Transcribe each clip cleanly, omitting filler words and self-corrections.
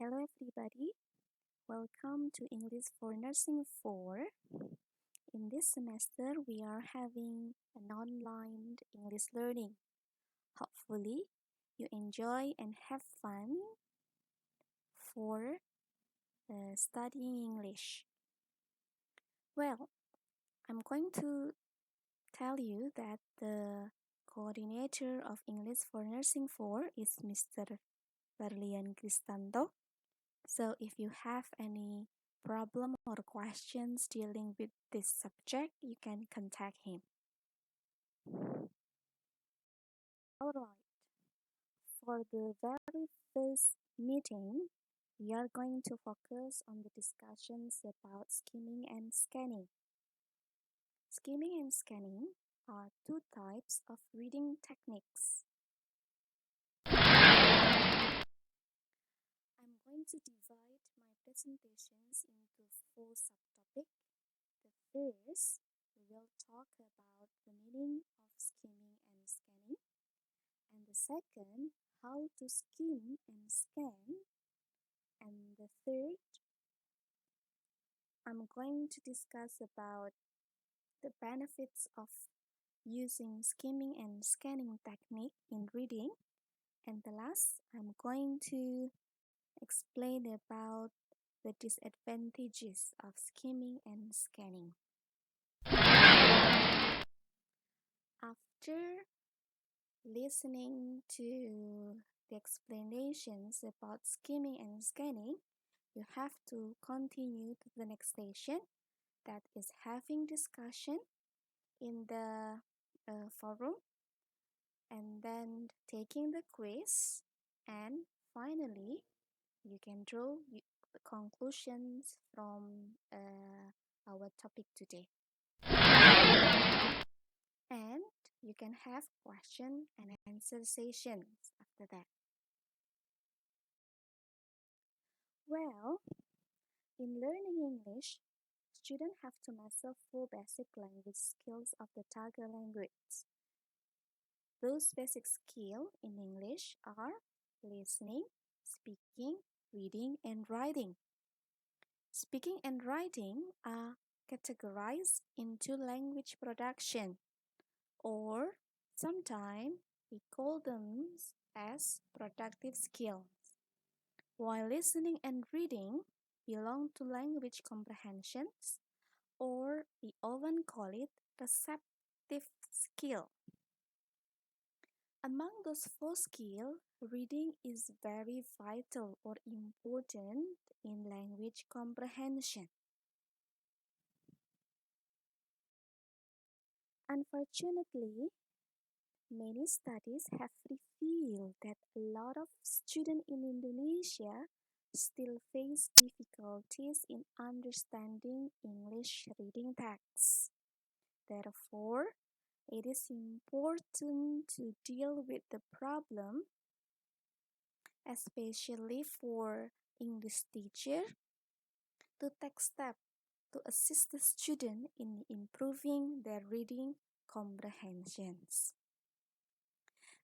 Hello everybody, welcome to English for Nursing 4. In this semester, we are having an online English learning. Hopefully, you enjoy and have fun for studying English. Well, I'm going to tell you that the coordinator of English for Nursing 4 is Mr. Berlian Cristanto. So if you have any problem or questions dealing with this subject, you can contact him. Alright, for the very first meeting, we are going to focus on the discussions about skimming and scanning. Skimming and scanning are two types of reading techniques. I'm going to divide my presentations into 4 subtopics. The first, we will talk about the meaning of skimming and scanning. And the second, how to skim and scan. And the third, I'm going to discuss about the benefits of using skimming and scanning technique in reading. And the last, I'm going to explain about the disadvantages of skimming and scanning. After listening to the explanations about skimming and scanning, you have to continue to the next station, that is having discussion in the forum, and then taking the quiz, and finally you can draw the conclusions from our topic today. And you can have question and answer sessions after that. Well, in learning English, students have to master 4 basic language skills of the target language. Those basic skills in English are listening, speaking, reading, and writing. Speaking and writing are categorized into language production, or sometimes we call them as productive skills, while listening and reading belong to language comprehensions, or we often call it receptive skill. Among those 4 skills, reading is very vital or important in language comprehension. Unfortunately, many studies have revealed that a lot of students in Indonesia still face difficulties in understanding English reading texts. Therefore, it is important to deal with the problem, especially for English teachers, to take steps to assist the student in improving their reading comprehensions.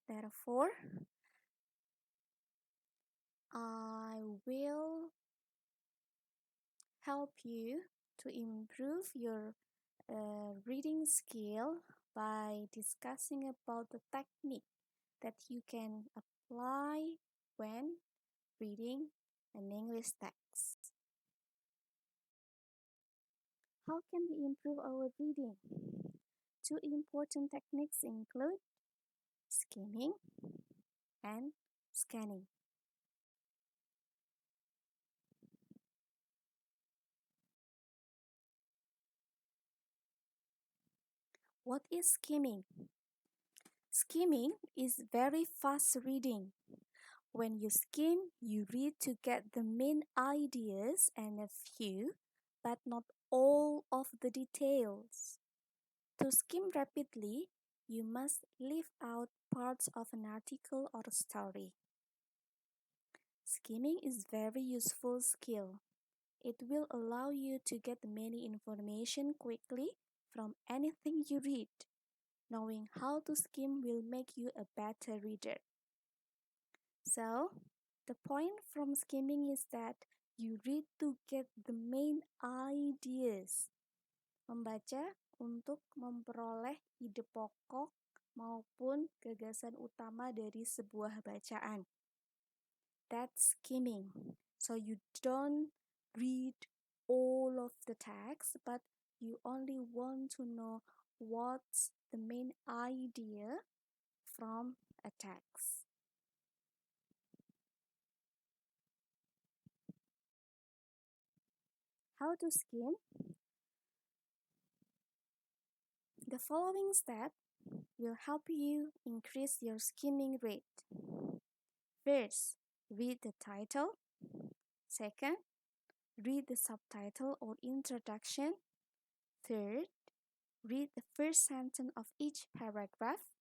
Therefore, I will help you to improve your reading skill by discussing about the technique that you can apply when reading an English text. How can we improve our reading? 2 important techniques include skimming and scanning. What is skimming? Skimming is very fast reading. When you skim, you read to get the main ideas and a few, but not all of the details. To skim rapidly, you must leave out parts of an article or story. Skimming is very useful skill. It will allow you to get many information quickly from anything you read. Knowing how to skim will make you a better reader. So, The point from skimming is that you read to get the main ideas. Membaca untuk memperoleh ide pokok maupun gagasan utama dari sebuah bacaan. That's skimming. So you don't read all of the text, but you only want to know what's the main idea from a text. How to skim? The following step will help you increase your skimming rate. First, read the title. Second, read the subtitle or introduction. Third, read the first sentence of each paragraph.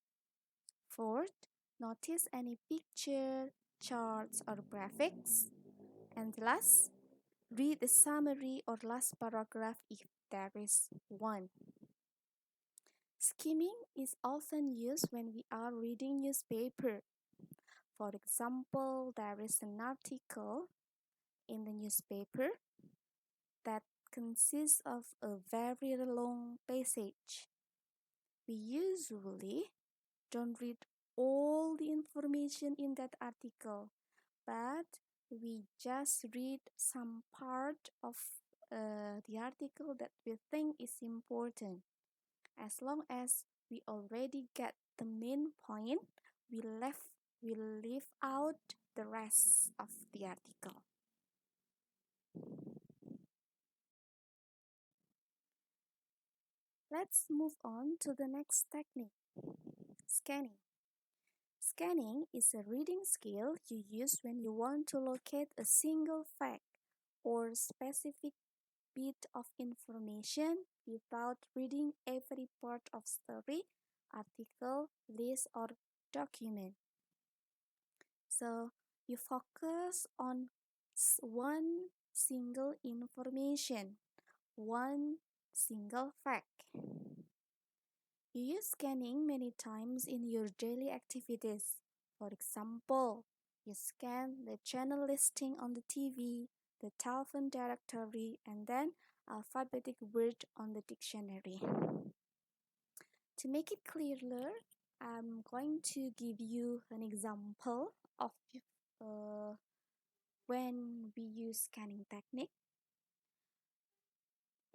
Fourth, notice any picture, charts, or graphics. And last, read the summary or last paragraph if there is one. Skimming is often used when we are reading newspaper. For example, there is an article in the newspaper that consists of a very long passage. We usually don't read all the information in that article, but we just read some part of the article that we think is important. As long as we already get the main point, we leave out the rest of the article. Let's move on to the next technique, scanning. Scanning is a reading skill you use when you want to locate a single fact or specific bit of information without reading every part of story, article, list, or document. So you focus on one single information, one single fact. You use scanning many times in your daily activities. For example, you scan the channel listing on the TV, the telephone directory, and then alphabetic word on the dictionary. To make it clearer, I'm going to give you an example of when we use scanning technique.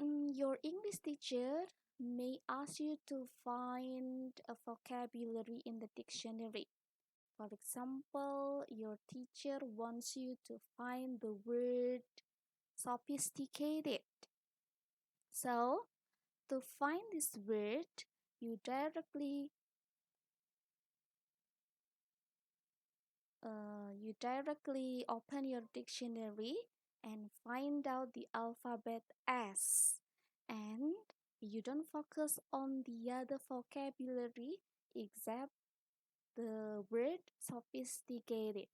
Your English teacher may ask you to find a vocabulary in the dictionary. For example, your teacher wants you to find the word sophisticated. So, to find this word, you directly open your dictionary and find out the alphabet S. And you don't focus on the other vocabulary except the word sophisticated.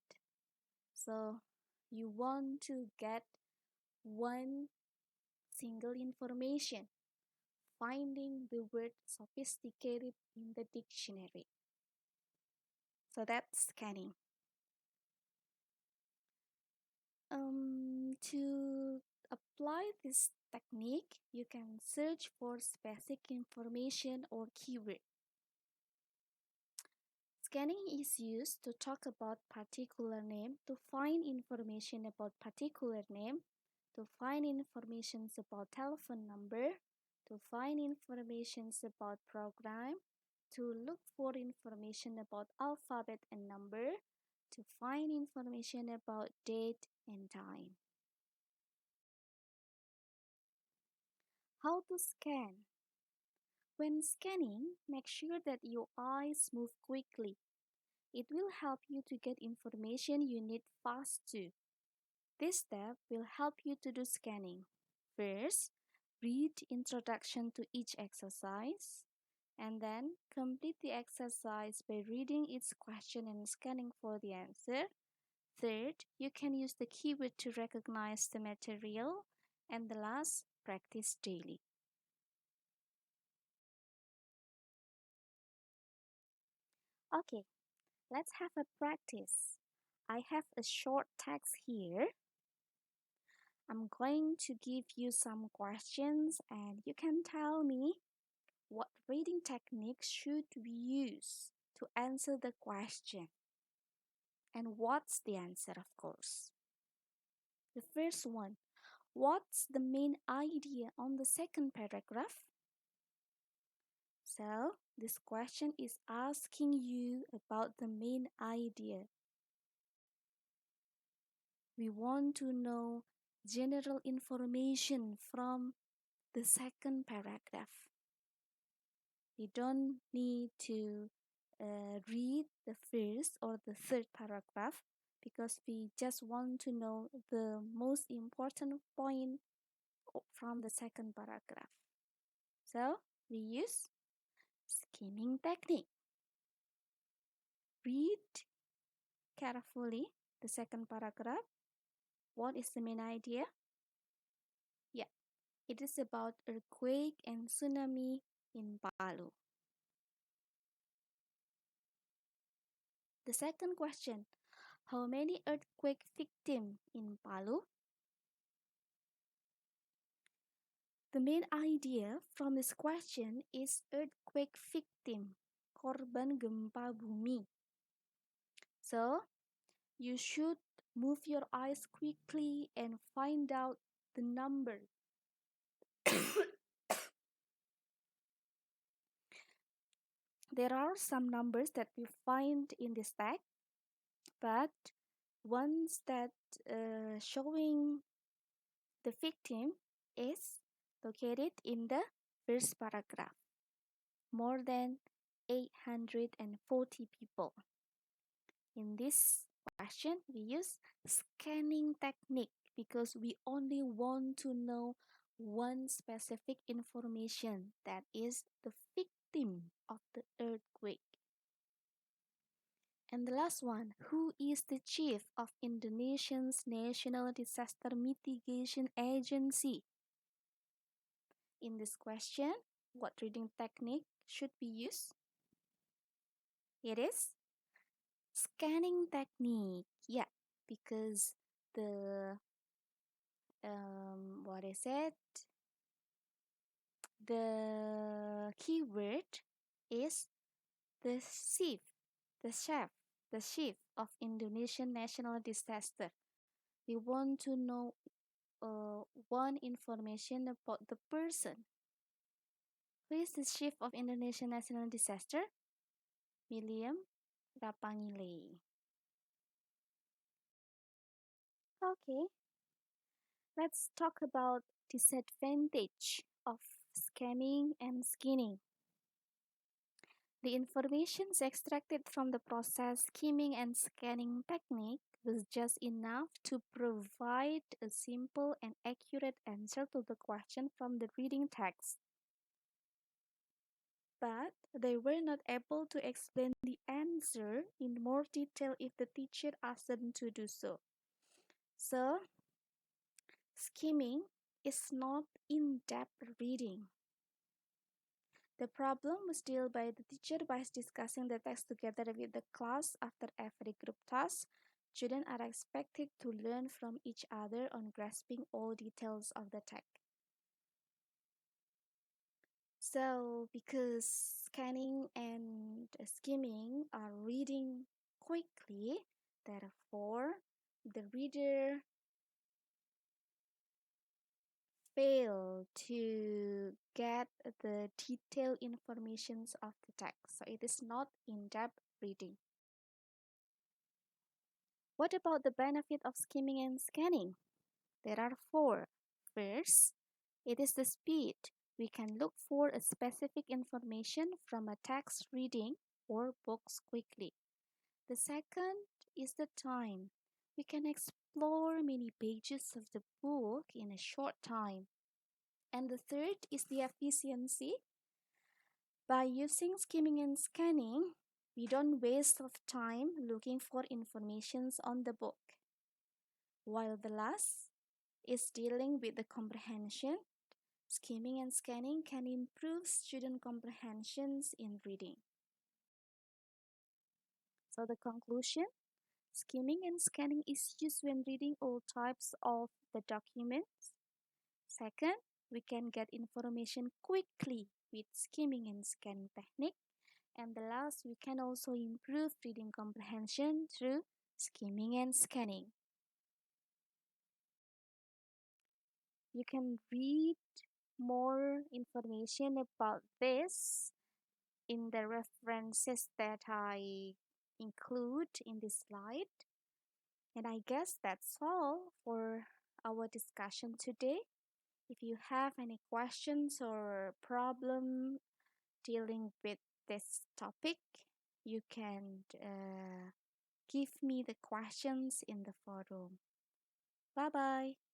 So you want to get one single information, finding the word sophisticated in the dictionary. So that's scanning. To apply this technique, you can search for specific information or keyword. Scanning is used to talk about particular name, to find information about particular name, to find information about telephone number, to find information about program, to look for information about alphabet and number, to find information about date and time. How to scan? When scanning, make sure that your eyes move quickly. It will help you to get information you need fast too. This step will help you to do scanning. First, read introduction to each exercise, and then complete the exercise by reading its question and scanning for the answer. Third, you can use the keyword to recognize the material, and the last, practice daily. Okay, let's have a practice. I have a short text here. I'm going to give you some questions and you can tell me what reading technique should we use to answer the question. And what's the answer, of course. The first one, what's the main idea on the second paragraph? So, this question is asking you about the main idea. We want to know general information from the second paragraph. We don't need to read the first or the third paragraph because we just want to know the most important point from the second paragraph. So we use skimming technique. Read carefully the second paragraph. What is the main idea? Yeah, it is about earthquake and tsunami in Palu. The second question, how many earthquake victims in Palu? The main idea from this question is earthquake victim, korban gempa bumi. So, you should move your eyes quickly and find out the number. There are some numbers that we find in this text, but ones that showing the victim is located in the first paragraph. More than 840 people. In this question, we use scanning technique because we only want to know one specific information, that is the victim of the earthquake. And the last one, who is the chief of Indonesia's National Disaster Mitigation Agency? In this question, what reading technique should we use? It is scanning technique. Yeah, because the what is it? The keyword is the chief, the chief of Indonesian national disaster. We want to know one information about the person. Who is the chief of Indonesian national disaster? William Rapangile. Okay, let's talk about disadvantage of scamming and skinning. The information extracted from the process skimming and scanning technique was just enough to provide a simple and accurate answer to the question from the reading text. But they were not able to explain the answer in more detail if the teacher asked them to do so. So, skimming is not in-depth reading. The problem was dealt by the teacher by discussing the text together with the class after every group task. Students are expected to learn from each other on grasping all details of the text. So, because scanning and skimming are reading quickly, therefore, the reader fail to get the detailed informations of the text. So it is not in-depth reading. What about the benefit of skimming and scanning? There are four. First, it is the speed. We can look for a specific information from a text reading or books quickly. The second is the time. We can explore many pages of the book in a short time. And the third is the efficiency. By using skimming and scanning, we don't waste of time looking for informations on the book. While the last is dealing with the comprehension, skimming and scanning can improve student comprehensions in reading. So the conclusion, Skimming and scanning is used when reading all types of the documents. Second, we can get information quickly with skimming and scanning technique. And the last, we can also improve reading comprehension through skimming and scanning. You can read more information about this in the references that I include in this slide. And I guess that's all for our discussion today. If you have any questions or problem dealing with this topic, you can give me the questions in the forum. Bye bye.